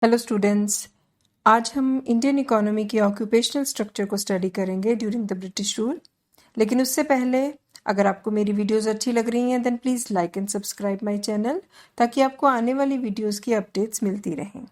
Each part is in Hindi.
हेलो स्टूडेंट्स, आज हम इंडियन इकोनॉमी की ऑक्यूपेशनल स्ट्रक्चर को स्टडी करेंगे ड्यूरिंग द ब्रिटिश रूल। लेकिन उससे पहले अगर आपको मेरी वीडियोस अच्छी लग रही हैं then please like and subscribe my channel ताकि आपको आने वाली वीडियोस की अपडेट्स मिलती रहें।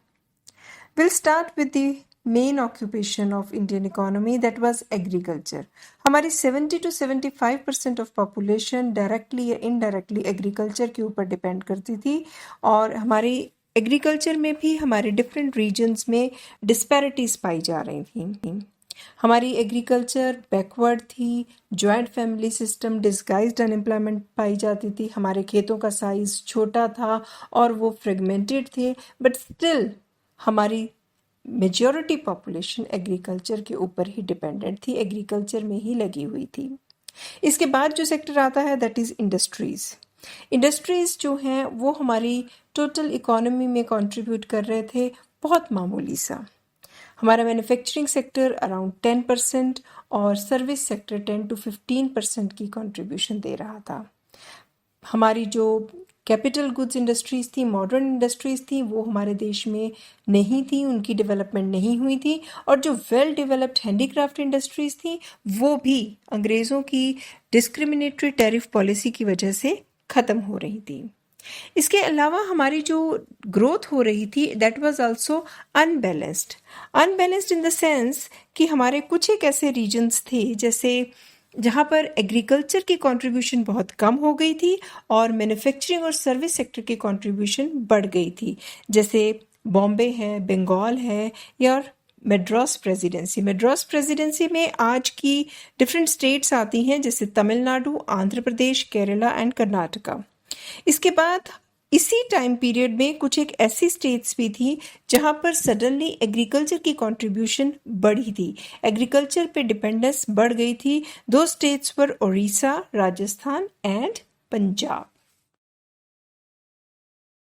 Will start with the main occupation of Indian economy that was agriculture. हमारी 70 to 75% ऑफ पॉपुलेशन डायरेक्टली या इनडायरेक्टली एग्रीकल्चर के ऊपर डिपेंड करती थी और हमारी एग्रीकल्चर में भी हमारे डिफरेंट रीजन्स में डिस्पैरिटीज पाई जा रही थी। हमारी एग्रीकल्चर बैकवर्ड थी, joint family system, disguised unemployment पाई जाती थी, हमारे खेतों का साइज छोटा था और वो फ्रेगमेंटेड थे, बट स्टिल हमारी मेजॉरिटी पॉपुलेशन एग्रीकल्चर के ऊपर ही डिपेंडेंट थी, एग्रीकल्चर में ही लगी हुई थी। इसके बाद जो सेक्टर आता है दैट इज़ इंडस्ट्रीज़। इंडस्ट्रीज़ जो हैं वो हमारी टोटल इकोनॉमी में कंट्रीब्यूट कर रहे थे बहुत मामूली सा। हमारा मैन्युफैक्चरिंग सेक्टर अराउंड 10% और सर्विस सेक्टर 10 to 15% की कंट्रीब्यूशन दे रहा था। हमारी जो कैपिटल गुड्स इंडस्ट्रीज़ थी, मॉडर्न इंडस्ट्रीज़ थी, वो हमारे देश में नहीं थी, उनकी डेवलपमेंट नहीं हुई थी। और जो वेल डेवलप्ड हैंडीक्राफ्ट इंडस्ट्रीज़ थी वो भी अंग्रेज़ों की डिस्क्रिमिनेटरी टैरिफ पॉलिसी की वजह से ख़त्म हो रही थी। इसके अलावा हमारी जो ग्रोथ हो रही थी that was also unbalanced in the sense कि हमारे कुछ एक ऐसे रीजन्स थे जैसे जहाँ पर एग्रीकल्चर की कंट्रीब्यूशन बहुत कम हो गई थी और मैन्युफैक्चरिंग और सर्विस सेक्टर की कंट्रीब्यूशन बढ़ गई थी, जैसे बॉम्बे है, बंगाल है या मद्रास प्रेसिडेंसी में आज की डिफरेंट स्टेट्स आती हैं जैसे तमिलनाडु, आंध्र प्रदेश, केरला एंड कर्नाटका। इसके बाद इसी टाइम पीरियड में कुछ एक ऐसी स्टेट्स भी थी जहां पर सडनली एग्रीकल्चर की कंट्रीब्यूशन बढ़ी थी, एग्रीकल्चर पे डिपेंडेंस बढ़ गई थी। दो स्टेट्स पर उड़ीसा, राजस्थान एंड पंजाब।